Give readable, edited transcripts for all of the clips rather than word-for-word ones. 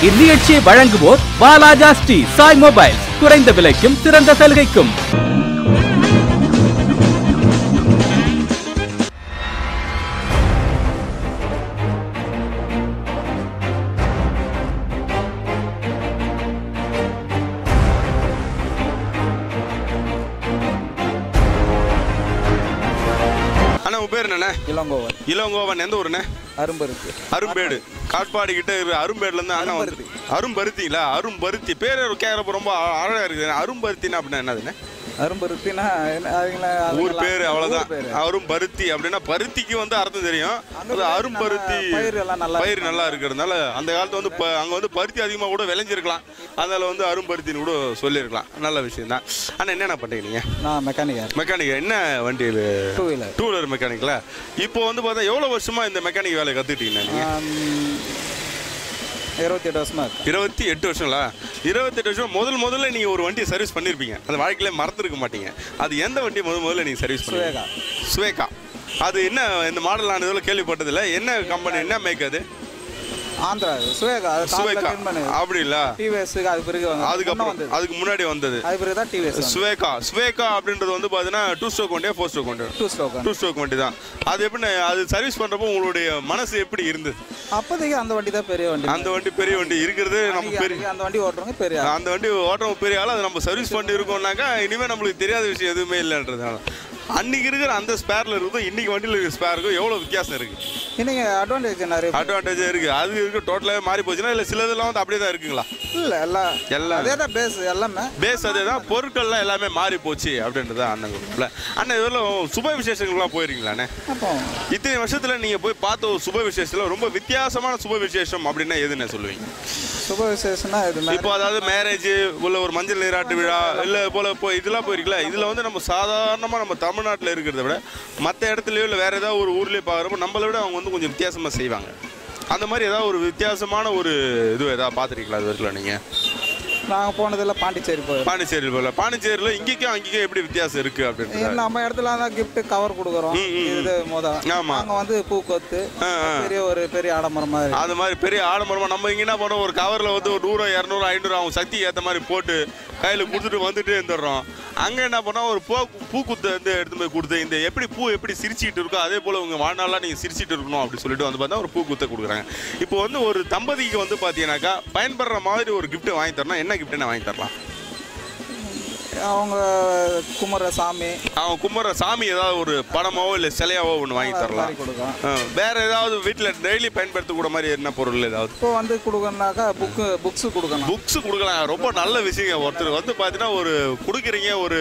இந்நிகழ்ச்சியை வழங்குவோர் வாலாஜா ஸ்ரீ சாய் மொபைல்ஸ். குறைந்த விலைக்கும் சிறந்த சலுகைக்கும். இளங்கோவன் எந்த ஊருண்ணே? அரும்பேடு. காட்பாடி கிட்ட அரும்பேடுல இருந்து அண்ணா வந்து அரும்பருத்திங்களா? அரும்பருத்தி பேர் கேட்கறப்ப ரொம்ப அழகா இருக்குது. அரும்பருத்தினா அப்படின்னா என்னதுண்ணே? அரும்பருத்தினா ஊர் பேரு அவ்வளவுதான். அரும்பருத்தி அப்படின்னா பருத்திக்கு வந்து அர்த்தம் தெரியும். அது அரும்பருத்தி பயிர் நல்லா இருக்கிறதுனால அந்த காலத்துல வந்து அங்க வந்து பருத்தி அதிகமா கூட விளைஞ்சிருக்கலாம். அதனால வந்து அரும்பருத்தின்னு கூட சொல்லியிருக்கலாம். நல்ல விஷயம் தான். ஆனா என்னென்ன பண்றீங்க? நான் மெக்கானிக். என்ன வண்டி? டூ வீலர் மெக்கானிக்ல. இப்போ வந்து பார்த்தா எவ்வளவு வருஷமா இந்த மெக்கானிக் வேலையை கத்துக்கிட்டீங்க நீங்க? 28 வருஷமா. 28 வருஷங்களா? 28 வருஷம் முதல்ல நீங்க ஒரு வண்டியை சர்வீஸ் பண்ணிருப்பீங்க. அது வாழ்க்கையில மறந்துருக்க மாட்டீங்க. அது எந்த வண்டி முதல்ல நீங்க சர்வீஸ் பண்ணீங்க? சுவேகா. அது என்ன இந்த மாடல்? நான் இதெல்லாம் கேள்விப்பட்டதில்ல. என்ன கம்பெனி, என்ன மேக் அது? ஆந்திரா சுவேகா. அப்படி இல்ல, டிவிஎஸ் அதுக்கு முன்னாடி வந்தது. சுவேகா அப்படின்றது வந்து பாத்தீங்கன்னா 2 ஸ்ட்ரோக் வண்டியா 4 ஸ்ட்ரோக் வண்டி? 2 ஸ்ட்ரோக் வண்டி தான். அது எப்படி அது சர்வீஸ் பண்றப்போ உங்களுடைய மனசு எப்படி இருந்தது? அப்போதைக்கு அந்த வண்டி தான் பெரிய வண்டி. அந்த வண்டி பெரிய வண்டி இருக்கிறது நம்ம பெரிய அந்த வண்டி ஓட்டுறவங்க பெரிய அந்த வண்டி ஓட்டுறவங்க பெரிய ஆள். அது நம்ம சர்வீஸ் பண்ணி இருக்கோம்னாக்கா இனிமே நம்மளுக்கு தெரியாத விஷயம் எதுவுமே இல்லைன்றதுனால அன்னைக்கு இருக்கிற அந்த ஸ்பேர்ல இருக்கும் இன்னைக்கு வண்டியில் இருக்கிற ஸ்பேருக்கும் எவ்வளவு வித்தியாசம் இருக்கு? இன்னைக்கு அட்வான்டேஜ் இருக்கு. அது இருக்கு டோட்டலாவே மாறி போச்சுன்னா இல்ல சிலதெல்லாம் வந்து அப்படியே தான் இருக்குங்களா? இல்ல எல்லாம் அதேதான் பேஸ். எல்லாமே பேஸ் அதேதான். பொருட்கள்லாம் எல்லாமே மாறி போச்சு அப்படின்றது அண்ணன். அண்ணன் இதெல்லாம் சுப விசேஷங்கள்லாம் போயிருக்கீங்களாண்ணே? இத்தனை வருஷத்துல நீங்க போய் பார்த்த ஒரு சுப விசேஷத்துல ரொம்ப வித்தியாசமான சுப விசேஷம் அப்படின்னா எதுன்னு சொல்லுவீங்க? சுப விசேஷம்னா இப்போ அதாவது மேரேஜ் உள்ள ஒரு மஞ்சள் நீராட்டு விழா இல்ல போல இதெல்லாம் போயிருக்கல. இதுல வந்து நம்ம சாதாரணமா நம்ம தமிழ்நாட்டில் இருக்கிறத விட மற்ற இடத்துலயோ இல்லை வேற ஏதாவது ஒரு ஊர்லயே பார்க்குறப்போ நம்மளை விட அவங்க வந்து கொஞ்சம் வித்தியாசமா செய்வாங்க. அந்த மாதிரி ஏதாவது ஒரு வித்தியாசமான ஒரு இது ஏதாவது பார்த்துருக்கீங்களா அது வரைக்கும் நீங்க? நாங்கள் போனதில்ல. பாண்டிச்சேரி போகல. பாண்டிச்சேரியில் இங்கேயும் அங்கேயும் எப்படி வித்தியாசம் இருக்கு அப்படின்னு? நம்ம இடத்துல தான் கிஃப்ட் கவர் கொடுக்குறோம். இது ஆமா அங்கே வந்து பூக்கொத்து பெரிய ஆடம்பரம் மாதிரி. அது மாதிரி பெரிய ஆடம்பரமா நம்ம இங்கே என்ன பண்ணோம்? ஒரு கவரில் வந்து ஒரு 100, 200, 500 அவங்க சக்தி ஏற்ற மாதிரி போட்டு கையில் கொடுத்துட்டு வந்துட்டு இருந்துடுறோம். அங்கே என்ன பண்ணோம்? ஒரு பூக்குத்தை வந்து எடுத்து போய் கொடுத்து இந்த எப்படி பூ எப்படி சிரிச்சிட்டு இருக்கோ அதே போல் உங்கள் வாழ்நாளாக நீங்கள் சிரிச்சிட்டு இருக்கணும் அப்படின்னு சொல்லிட்டு வந்து பார்த்தா ஒரு பூக்குத்தை கொடுக்குறாங்க. இப்போ வந்து ஒரு தம்பதிக்கு வந்து பார்த்தீங்கன்னாக்கா பயன்படுற மாதிரி ஒரு கிஃப்ட் வாங்கி தரணும். என்ன கிஃப்ட் வாங்கி தரலாம்? அவங்க குமர சாமி ஏதாவது ஒரு படமாவோ இல்லை சிலையாவோ ஒன்று வாங்கி தரலாம். வேற ஏதாவது வீட்டில் டெய்லி பயன்படுத்தக்கூட மாதிரி என்ன பொருள் ஏதாவது இப்போ வந்து கொடுக்கணும்னாக்கா புக்ஸ் கொடுக்கலாம். ரொம்ப நல்ல விஷயம். ஒருத்தர் வந்து பார்த்தீங்கன்னா ஒரு கொடுக்குறீங்க ஒரு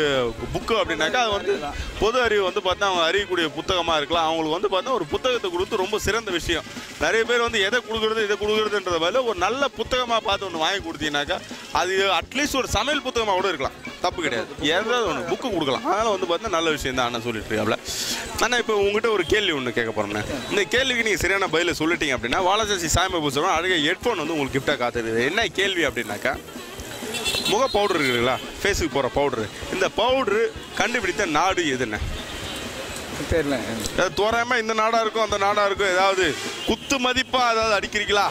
புக்கு அப்படின்னாக்கா அது வந்து பொது அறிவு வந்து பார்த்தா அவங்க அறியக்கூடிய புத்தகமாக இருக்கலாம். அவங்களுக்கு வந்து பார்த்தா ஒரு புத்தகத்தை கொடுத்து ரொம்ப சிறந்த விஷயம். நிறைய பேர் வந்து எதை கொடுக்குறதுன்றத பதில் ஒரு நல்ல புத்தகமாக பார்த்து ஒன்று வாங்கி கொடுத்தீங்கன்னாக்கா அது அட்லீஸ்ட் ஒரு சமையல் புத்தகமாக கூட இருக்கலாம். தப்பு கிடையாது. ஏதாவது ஒன்று புக்கு கொடுக்கலாம். அதனால் வந்து பார்த்தீங்கன்னா நல்ல விஷயம் தான் அண்ணன் சொல்லிட்டு இருக்காப்ல. ஆனால் இப்போ உங்ககிட்ட ஒரு கேள்வி ஒன்று கேட்க போகிறோம்ண்ணே. இந்த கேள்விக்கு நீங்கள் சரியான பதில சொல்லிட்டீங்க அப்படின்னா வாலாஜா ஸ்ரீ சாய் மொபைல்ஸ் சொல்லுவோம் அழகாக ஹெட்ஃபோன் வந்து உங்களுக்கு கிஃப்டாக காத்துருக்குது. என்ன கேள்வி அப்படின்னாக்கா முக பவுடர் இருக்குங்களா? ஃபேஸுக்கு போகிற பவுடரு. இந்த பவுடரு கண்டுபிடித்த நாடு எதுண்ணே? தெரியல. தோராயமாக இந்த நாடாக இருக்கும் அந்த நாடாக இருக்கும். ஏதாவது குத்து மதிப்பாக ஏதாவது அடிக்கிறீங்களா?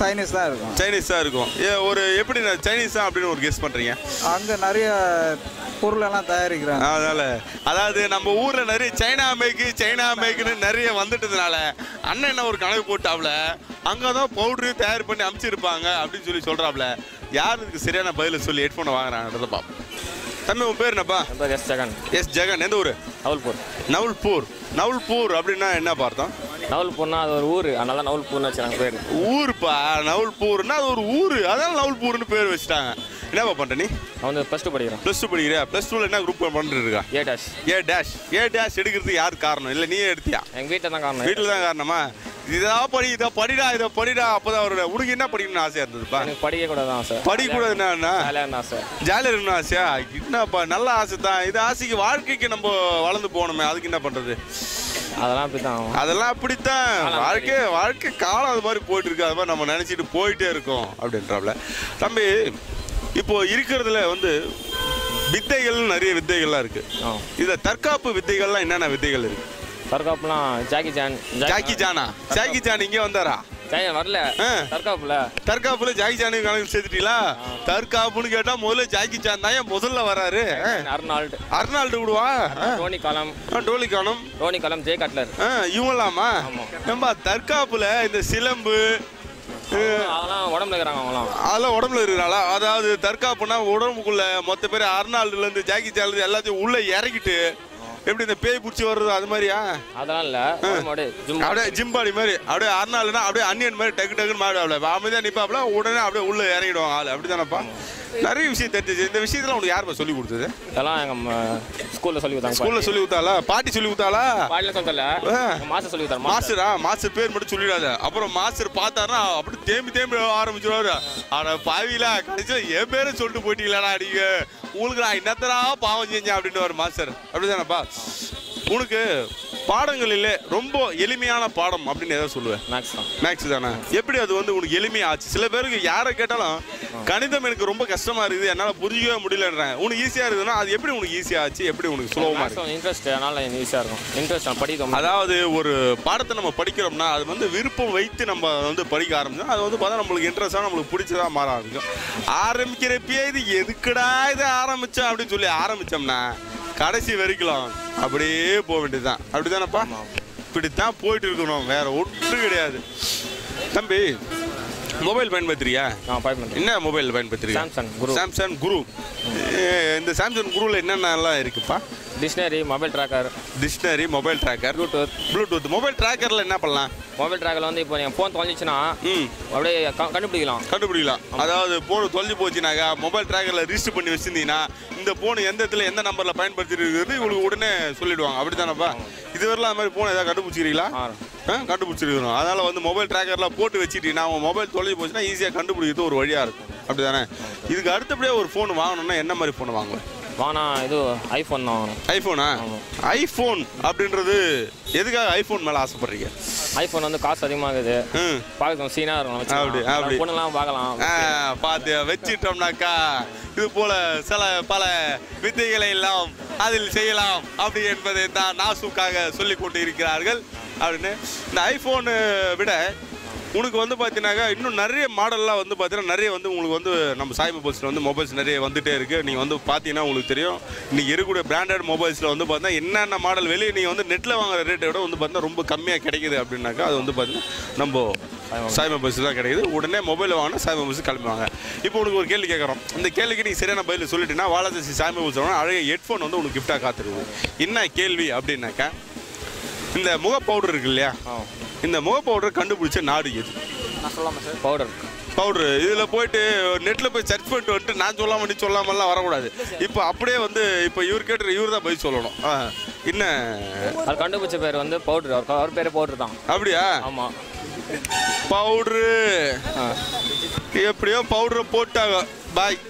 சைனீஸ் தான் இருக்கும். ஒரு எப்படி சைனீஸ் தான் அப்படின்னு ஒரு கெஸ் பண்றீங்க? அங்க நிறைய பொருள் எல்லாம் தயாரிக்கிறாங்க. அதாவது நம்ம ஊர்ல நிறைய சைனா மேக்குன்னு நிறைய வந்துட்டதுனால அண்ணன் என்ன ஒரு கணக்கு போட்டாப்ல அங்கதான் பவுடர் தயார் பண்ணி அமைச்சிருப்பாங்க அப்படின்னு சொல்றாப்ல. யார் இதுக்கு சரியான பதில சொல்லி ஹெட்ஃபோனை வாங்குறாங்கன்றத பாப்போம். தம்பி உன் பேர் என்னப்பா? எஸ் ஜெகன். எந்த ஊரு? நவுல்பூர் அப்படின்னா என்ன பார்த்தோம்? நவுல்பூர்னா அது ஒரு ஊர், அதனால நவுல்பூர்னு வச்சாங்க பேர். ஊருப்பா நவுல்பூர்னா அது ஒரு ஊர், அதனால நவுல்பூர்னு பேர் வச்சுட்டாங்க. என்னப்பா பண்ற நீ? அவன் +2 படிக்கிறான். +2 என்ன குரூப் பண்ணிட்டு இருக்கா? ஏ டேஷ் எடுக்கிறதுக்கு யார் காரணம்? இல்லை நீயே எடுத்தியா? எங்க வீட்டில் தான் காரணம். வீட்டில் தான் காரணமா? இதை படிடா அப்பதான் அவரோட உனக்கு என்ன படிக்கணும்னு ஆசையா இருந்ததுப்பா? எனக்கு படிக்க கூடாது ஆசை. படிக்க கூடாது என்ன? ஜாலியாக இருக்கணும் ஆசையா? என்னப்பா நல்ல ஆசை தான். இது ஆசைக்கு வாழ்க்கைக்கு நம்ம வளர்ந்து போகணுமே, அதுக்கு என்ன பண்றது? அதெல்லாம் அப்படித்தான். வாழ்க்கை காலம் அது மாதிரி போயிட்டு இருக்கு. அது மாதிரி நம்ம நினைச்சிட்டு போயிட்டே இருக்கோம் அப்படின்றாப்ல. தம்பி இப்போ இருக்கிறதுல வந்து வித்தைகள் நிறைய வித்தைகள்லாம் இருக்கு. இதுல தற்காப்பு வித்தைகள்லாம் என்னென்ன வித்தைகள் இருக்கு? தற்காப்புலாம் ஜாக்கி ஜான் இங்கே வந்தாரா? வரல தற்காப்புல ஜாக்கி சான் கணக்கு சேர்த்துட்டீங்களா? தற்காப்புன்னு கேட்டா முதல்ல ஜாக்கி சான் தான் முதல்ல வராரு. அர்னால்டு விடுவா, டோனி காலம், ஜே கட்லர் இவங்களாமா? நம்ம தற்காப்புல இந்த சிலம்பு அதெல்லாம் உடம்புல இருக்கிறாங்களா? அதாவது தற்காப்புனா உடம்புக்குள்ள மொத்த பேர் அர்னால்டுல இருந்து ஜாக்கி சான் எல்லாத்தையும் உள்ள இறக்கிட்டு எப்படி இந்த பேய் பிடிச்சி வர்றது அது மாதிரியா? அதெல்லாம் இல்ல, அப்படியே ஜிம்பாடி மாதிரி அப்படியே அர்னால்டுனா அப்படியே அன்னியன் மாதிரி டக்கு டக்குன்னு மாடுவாப்ல, அமைதியா நிப்பாப்ல, உடனே அப்படியே உள்ள இறங்கிடுவாங்க ஆள். அப்படிதானப்பா? நிறைய விஷயம் தெரிஞ்சிச்சு. இந்த விஷயத்துல உனக்கு யாருப்பா சொல்லி கொடுத்தது? இதெல்லாம் எங்க ஸ்கூல்ல சொல்லி கொடுத்தாங்க. ஸ்கூல்ல சொல்லி கொடுத்தாளா? பாட்டி சொல்லி கொடுத்தாளா? பாட்டில சொல்லல, மாஸ்டர் சொல்லி கொடுத்தாரு. மாஸ்டரா? மாஸ்டர் பேர் மட்டும் சொல்லிடாத. அப்புறம் மாஸ்டர் பார்த்தாருன்னா அப்படி தேம்பி ஆரம்பிச்சிருவாரு. ஆனா பாவில கடைசியில என் பேரை சொல்லிட்டு போயிட்டீங்களாடா நீங்க, உங்களுக்கு நான் என்னத்தரா பாவம் செஞ்சேன் அப்படின்னு ஒரு மாஸ்டர். அப்படிதானப்பா? உனக்கு பாடங்களிலே ரொம்ப எளிமையான பாடம் அப்படின்னு எதாவது சொல்லுவேன்? மேக்ஸ் தானே. எப்படி அது வந்து உனக்கு எளிமையாச்சு? சில பேருக்கு யாரை கேட்டாலும் கணிதம் எனக்கு ரொம்ப கஷ்டமா இருக்குது, என்னால் புரிஞ்சிக்கவே முடியலன்றாங்க. உனக்கு ஈஸியாக இருக்குதுன்னா அது எப்படி உனக்கு ஈஸியாக ஆச்சு? எப்படி உனக்கு சுலபமாக இருக்கு? இன்ட்ரெஸ்ட், அதனால ஈஸியாக இருக்கும். இன்ட்ரெஸ்ட் படிக்கும். அதாவது ஒரு பாடத்தை நம்ம படிக்கிறோம்னா அது வந்து விருப்பம் வைத்து நம்ம வந்து படிக்க ஆரம்பிச்சோம், அது வந்து பார்த்தா நம்மளுக்கு இன்ட்ரெஸ்டாக நம்மளுக்கு பிடிச்சதா மாற ஆரம்பிக்கும். ஆரம்பிக்கிறப்பயே இது எதுக்குடா இது ஆரம்பித்தோம் அப்படின்னு சொல்லி ஆரம்பித்தோம்னா கடைசி வரைக்கும் அப்படியே போக வேண்டியதுதான். அப்படிதானப்பா? இப்படித்தான் போயிட்டு இருக்கணும், வேற ஒன்றும் கிடையாது. தம்பி, மொபைல் பயன்படுத்துறியா? என்ன மொபைல் பயன்படுத்துறியா? சாம்சங் குரு. இந்த சாம்சங் குருவில் என்னென்னலாம் இருக்குப்பா? Dictionary, mobile tracker. Dictionary, mobile tracker, bluetooth. Mobile ட்ராக்கரில் என்ன பண்ணலாம்? மொபைல் ட்ராக்கரில் வந்து இப்போ நீங்கள் ஃபோன் தொலைஞ்சிச்சுன்னா அப்படியே கண்டுபிடிக்கலாம். அதாவது ஃபோன் தொலைஞ்சு போச்சுனாக்கா மொபைல் ட்ராக்கரில் ரிஜிஸ்டர் பண்ணி வச்சிருந்தீங்கன்னா இந்த ஃபோன் எந்த இடத்துல எந்த நம்பரில் பயன்படுத்திட்டு இருக்கிறது இவங்களுக்கு உடனே சொல்லிடுவாங்க. அப்படி தானப்பா? இதுவரைலாம் அது மாதிரி ஃபோன் ஏதாவது கண்டுபிடிச்சிருக்கீங்களா? கண்டுபிடிச்சிருக்கணும். அதனால் வந்து மொபைல் ட்ராக்கரில் போட்டு வச்சுட்டீங்கன்னா அவங்க மொபைல் தொலைஞ்சு போச்சுன்னா ஈஸியாக கண்டுபிடிக்கிறது ஒரு வழியாக இருக்கும். அப்படி தானே? இதுக்கு அடுத்தபடியே ஒரு ஃபோன் வாங்கணும்னா என்ன மாதிரி ஃபோன் வாங்குவேன்? இது ஐஃபோன் தான் வாங்கணும். ஐஃபோனா? ஐஃபோன் அப்படின்றது எதுக்காக ஐஃபோன் மேலே ஆசைப்படுறீங்க? ஐஃபோன் வந்து காசு அதிகமாகுது, பார்க்க சீனாக இருக்கும். அப்படி பொண்ணுலாம் பார்க்கலாம். பார்த்து வச்சிட்டோம்னாக்கா இது போல பல வித்தைகளை எல்லாம் அதில் செய்யலாம் அப்படி என்பதை தான் நாசுக்காக சொல்லி கொண்டு இருக்கிறார்கள். அப்படின்னு இந்த ஐஃபோனு விட உனக்கு வந்து பார்த்தீங்கன்னாக்கா இன்னும் நிறைய மாடல்லாம் வந்து பார்த்தீங்கன்னா நிறைய வந்து உங்களுக்கு வந்து நம்ம சாய் மொபைல்ஸில் வந்து மொபைல்ஸ் நிறைய வந்துகிட்டே இருக்குது. நீங்கள் வந்து பார்த்தீங்கன்னா உங்களுக்கு தெரியும், இன்றைக்கி இருக்கக்கூடிய பிராண்டட் மொபைல்ஸில் வந்து பார்த்தீங்கன்னா என்னென்ன மாடல் வெளியே நீங்கள் வந்து நெட்டில் வாங்குற ரேட்டை விட வந்து பார்த்தீங்கன்னா ரொம்ப கம்மியாக கிடைக்குது. அப்படின்னாக்கா அது வந்து பார்த்தீங்கன்னா நம்ம சாய் மொபைல்ஸ் தான் கிடைக்குது. உடனே மொபைல் வாங்கினா சாய் மொபைல்ஸ் கிளம்புவாங்க. இப்போ உனக்கு ஒரு கேள்வி கேட்குறோம். இந்த கேள்விக்கு நீங்கள் சரியான பதில் சொல்லிட்டீங்கன்னா வாலாஜி சாய் மொபைல்ஸ் வாங்கினா அழகாக ஹெட்ஃபோன் வந்து உனக்கு கிஃப்டாக காத்துருக்குது. என்ன கேள்வி அப்படின்னாக்கா, இந்த முக பவுடர் இருக்கு இல்லையா, இந்த முக பவுடர் கண்டுபிடிச்ச நாடு எது? பவுடர் இதில் போயிட்டு நெட்டில் போய் சர்ச் பண்ணிட்டு வந்துட்டு நான் சொல்லாம நீ சொல்லாமலாம் வரக்கூடாது. இப்போ அப்படியே வந்து இப்போ இவர் கேட்டு இவர் தான் பதில் சொல்லணும். என்ன அது கண்டுபிடிச்ச பேர் வந்து பவுடர், அவர் பேர் பவுடர் தான். அப்படியா? ஆமாம், பவுடரு. எப்படியோ பவுடரை போட்டாங்க. பாய்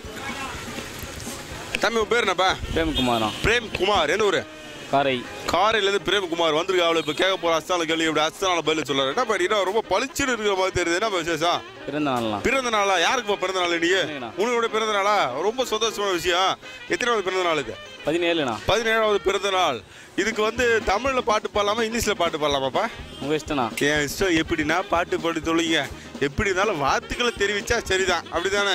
தம்பி, உன் பேர் என்னப்பா? பிரேம்குமாரா. பிரேம்குமார். என்ன ஊர்? காரையிலேருந்து பிரேம்குமார் வந்திருக்கு. அவளை இப்போ கேட்க போகிற அஸ்தான கேள்வி இப்படி அஸ்தான பதில் சொல்கிறார். என்ன பண்ணிட்டா ரொம்ப பளிச்சுன்னு இருக்கிற மாதிரி தெரியுது. என்ன விசேஷம்? பிறந்த நாளா? யாருக்குப்பா பிறந்த நாள்? நீ உன்னோட பிறந்த நாளா? ரொம்ப சந்தோஷமான விஷயம். எத்தனாவது பிறந்த நாள் இது? 17வது பிறந்த நாள். இதுக்கு வந்து தமிழில் பாட்டு பாடலாமா இங்கிலீஷில் பாட்டு பாடலாமாப்பா? உங்கள் இஷ்டம்ண்ணா. என் இஷ்டம். எப்படின்னா பாட்டு பாடி தொழிங்க. எப்படி இருந்தாலும் வாழ்த்துக்களை தெரிவித்தா சரிதான். அப்படிதானே?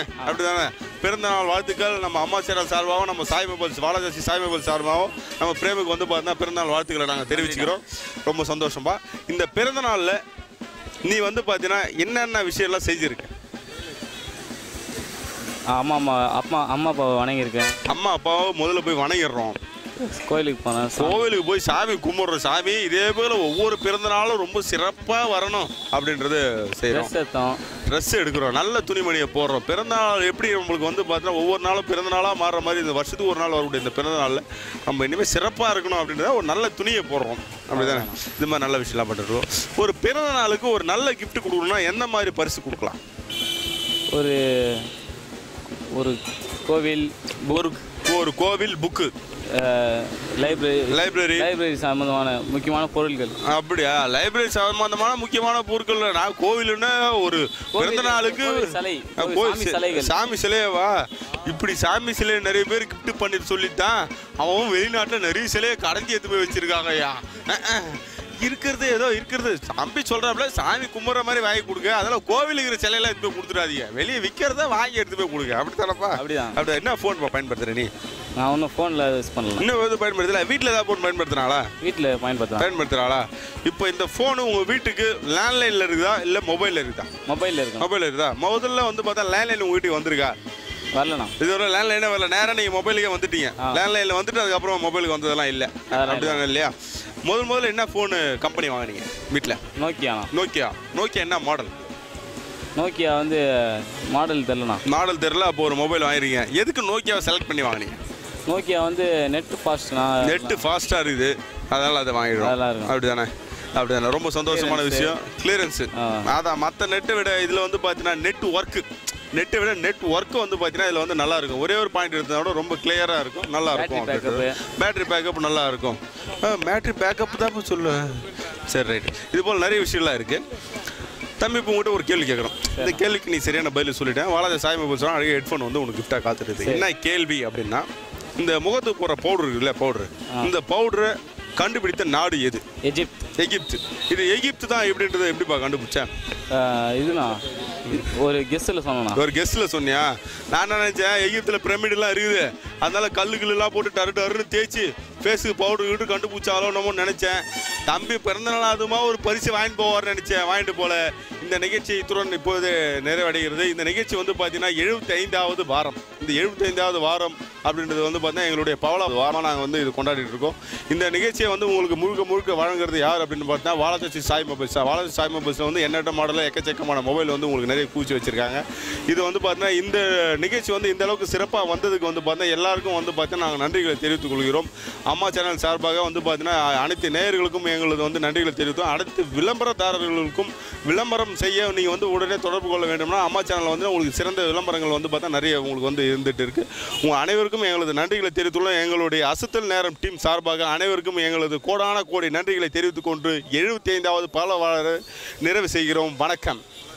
பிறந்த நாள் வாழ்த்துக்கள் நம்ம அம்மா சேனல் சார்பாகவும் நம்ம சாய் மொபைல்ஸ் வாலாஜாஸ்ரீ சாய் மொபைல்ஸ் சார்பாகவும் நம்ம பிரேமுக்கு வந்து பார்த்தீங்கன்னா பிறந்தநாள் வாழ்த்துக்களை நாங்கள் தெரிவிச்சுக்கிறோம். ரொம்ப சந்தோஷம்பா. இந்த பிறந்த நாளில் நீ வந்து பார்த்தீங்கன்னா என்னென்ன விஷயம்லாம் செஞ்சுருக்க? அம்மா அப்பாவை வணங்கியிருக்கேன். அம்மா அப்பாவை முதல்ல போய் வணங்கிடுறோம். கோயிலுக்கு போனேன். கோவிலுக்கு போய் சாமி கும்பிட்றோம். சாமி இதே போல் ஒவ்வொரு பிறந்த நாளும் ரொம்ப சிறப்பாக வரணும் அப்படின்றது செய்கிறோம். ட்ரெஸ் எடுக்கிறோம், நல்ல துணிமணியை போடுறோம். பிறந்தநாள் எப்படி நம்மளுக்கு வந்து பார்த்தீங்கன்னா ஒவ்வொரு நாளும் பிறந்த நாளாக மாறுற மாதிரி இந்த வருஷத்துக்கு ஒரு நாள் வரக்கூடிய இந்த பிறந்த நாளில் நம்ம இனிமேல் சிறப்பாக இருக்கணும் அப்படின்றத ஒரு நல்ல துணியை போடுறோம். அப்படி தானே? இது மாதிரி நல்ல விஷயம்லாம் பண்ணிடுறோம். ஒரு பிறந்த நாளுக்கு ஒரு நல்ல கிஃப்ட் கொடுக்கணும்னா எந்த மாதிரி பரிசு கொடுக்கலாம்? ஒரு கோவில் புக்கு, லைப்ரரி சம்பந்தமான முக்கியமான பொருட்கள். அப்படியா? லைப்ரரி சம்பந்தமான முக்கியமான பொருட்கள். நான் கோவிலுன்னா ஒரு பிறந்த நாளுக்கு சாமி சிலையவா? இப்படி சாமி சிலையை நிறைய பேர் கிஃப்ட் பண்ணிட்டு சொல்லித்தான் அவன் வெளிநாட்டில் நிறைய சிலையை கடைஞ்சி எடுத்து போய் வச்சிருக்காங்க. ஐயா இருக்கிறது ஏதோ இருக்கிறது தம்பி சொல்றாப்புல சாமி கும்பிட்ற மாதிரி வாங்கி கொடுங்க. அதெல்லாம் கோவில் இருக்கிற சிலையெல்லாம் எடுத்து போய் கொடுத்துடாதீங்க. வெளியே விற்கிறத வாங்கி எடுத்து போய் கொடுங்க. அப்படித்தானப்பா? அப்படி என்ன ஃபோன் பயன்படுத்துற நீ? நான் ஒன்றும் ஃபோனில் யூஸ் பண்ணல. இன்னும் எதுவும் பயன்படுத்தல? வீட்டில் ஏதாவது ஃபோன் பயன்படுத்துனாங்களா? வீட்டில் பயன்படுத்துறாங்களா? இப்போ இந்த ஃபோனு உங்கள் வீட்டுக்கு லேண்ட்லைனில் இருக்குதா இல்லை மொபைலில் இருக்குதா? மொபைலில் இருக்கு. மொபைலில் இருக்குதா? முதல்ல வந்து பார்த்தா லேண்ட்லைன் உங்கள் வீட்டுக்கு வந்திருக்கா? வரலண்ணா. இது ஒரு லேண்ட்லைனே வரல. நேராக நீங்கள் மொபைலுக்கே வந்துட்டீங்க. லேண்ட்லைனில் வந்துட்டு அதுக்கப்புறம் மொபைலுக்கு வந்ததெல்லாம் இல்லை. அப்படிதானே இல்லையா? முதல்ல என்ன ஃபோனு கம்பெனி வாங்கினீங்க வீட்டில்? நோக்கியா என்ன மாடல்? நோக்கியா வந்து மாடல் தெரிலண்ணா. மாடல் தெரில. அப்போ ஒரு மொபைல் வாங்கிருக்கீங்க. எதுக்கு நோக்கியாவை செலக்ட் பண்ணி வாங்கினீங்க? நோக்கியா வந்து நெட்டு ஃபாஸ்ட்டாக இருக்குது, அதனால் அதை வாங்கிடுவோம். அப்படிதானே ரொம்ப சந்தோஷமான விஷயம். கிளியரன்ஸு அதான் மற்ற நெட்டை விட இதில் வந்து பார்த்தீங்கன்னா நெட்டை விட நெட் ஒர்க்கு வந்து பார்த்தீங்கன்னா இதில் வந்து நல்லா இருக்கும். ஒரே ஒரு பாயிண்ட் எடுத்தா கூட ரொம்ப கிளியராக இருக்கும், நல்லா இருக்கும். பேட்டரி பேக்கப் நல்லா இருக்கும். பேட்டரி பேக்கப் தான் சொல்லு. சரி, ரைட். இது போல் நிறைய விஷயம்லாம் இருக்குது. தம்பி இப்போ உங்கள்கிட்ட ஒரு கேள்வி கேட்குறோம். இந்த கேள்விக்கு நீ சரியான பதில் சொல்லிட்டேன். வாலாஜா சாய் மொபைல்ஸ் அழகாக ஹெட்ஃபோன் வந்து உனக்கு கிஃப்டாக காத்துருது. என்ன கேள்வி அப்படின்னா, இந்த முகத்துக்கு போடுற பவுடர் இருக்குல்ல, இந்த பவுடரை கண்டுபிடித்த நாடு எது? எகிப்து. இது எகிப்து தான் எப்படின்றத எப்படிப்பா கண்டுபிடிச்சேன்? இதுனா ஒரு கெஸ்ட்டில் சொன்னியா? நான் நினச்சேன் எகிப்தில் பிரமிடெல்லாம் இருக்குது, அதனால கல்லுலாம் போட்டு டருன்னு தேய்ச்சி ஃபேஸுக்கு பவுடர் கிட்டு கண்டுபிடிச்சாலோ நம்ம நினச்சேன். தம்பி பிறந்தநாள் அதுமா ஒரு பரிசு வாங்கிட்டு போவார்னு நினச்சேன். வாங்கிட்டு போல. இந்த நிகழ்ச்சி இத்துடன் இப்போது நிறைவடைகிறது. இந்த நிகழ்ச்சி வந்து பார்த்தீங்கன்னா 75வது வாரம். இந்த 75வது வாரம் அப்படின்றது வந்து பார்த்தீங்கன்னா எங்களுடைய பவள வாரமாக நாங்கள் வந்து இது கொண்டாடிட்டு இருக்கோம். இந்த நிகழ்ச்சியை வந்து உங்களுக்கு முழுக்க வழங்குறது யார் அப்படின்னு பார்த்தீங்கன்னா வாலாஜா சாய் மொபைல்ஸ். வாலாஜா சாய் மொபைல்ஸில் வந்து எண்ணற்ற மாடலில் எக்கச்சக்கமான மொபைல் வந்து உங்களுக்கு நிறைய பூச்சி வச்சுருக்காங்க. இது வந்து பார்த்தீங்கன்னா இந்த நிகழ்ச்சி வந்து இந்த அளவுக்கு சிறப்பாக வந்ததுக்கு வந்து பார்த்தீங்கன்னா எல்லாருக்கும் வந்து பார்த்தீங்கன்னா நாங்கள் நன்றிகளை தெரிவித்துக் கொள்கிறோம். அம்மா சேனல் சார்பாக வந்து பார்த்தீங்கன்னா அனைத்து நேயர்களுக்கும் எங்களது வந்து நன்றிகளை தெரிவித்தோம். அடுத்து விளம்பரதாரர்களுக்கும் விளம்பரம் செய்ய நீங்கள் வந்து உடனே தொடர்பு கொள்ள வேண்டும்னா அம்மா சேனலில் வந்து உங்களுக்கு சிறந்த விளம்பரங்கள் வந்து பார்த்தா நிறைய உங்களுக்கு வந்து இருந்துகிட்டு இருக்குது. உங்கள் அனைவருக்கும் எங்களது நன்றிகளை தெரிவித்துள்ளோம். எங்களுடைய அசத்தல் நேரம் டீம் சார்பாக அனைவருக்கும் எங்களது கோடான கோடி நன்றிகளை தெரிவித்துக் கொண்டு 75வது பாலவாளரை நிறைவு செய்கிறோம். வணக்கம்.